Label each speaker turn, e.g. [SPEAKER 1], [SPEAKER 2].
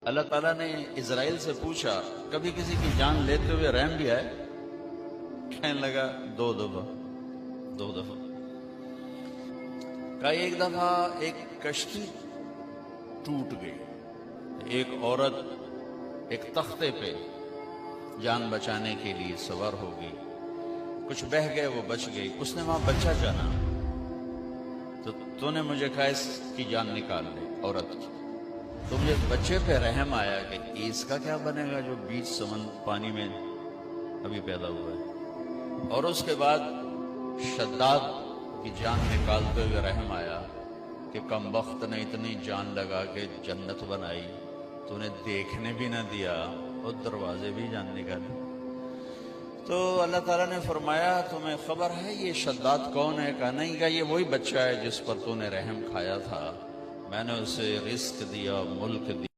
[SPEAKER 1] अल्लाह ताला ने इजराइल से पूछा, कभी किसी की जान लेते हुए रहम भी आए? कहने लगा, दो दफा। कहा एक दफा एक कश्ती टूट गई, एक औरत एक तख्ते पे जान बचाने के लिए सवार हो गई, कुछ बह गए, वो बच गई, उसने वहां बच्चा जाना, तो तूने मुझे कहा इसकी जान निकाल ले, औरत की। तो मुझे बच्चे पे रहम आया कि इसका क्या बनेगा जो बीच समंदर पानी में अभी पैदा हुआ है। और उसके बाद शद्दाद की जान निकालते हुए रहम आया कि कम वक्त ने इतनी जान लगा के जन्नत बनाई, तूने देखने भी ना दिया और दरवाजे भी जान निकाले। तो अल्लाह ताला ने फरमाया, तुम्हें खबर है ये शद्दाद कौन है? कहा नहीं। कहा ये वही बच्चा है जिस पर तूने रहम खाया था, मैंने उसे रिस्क दिया, मुल्क दिया।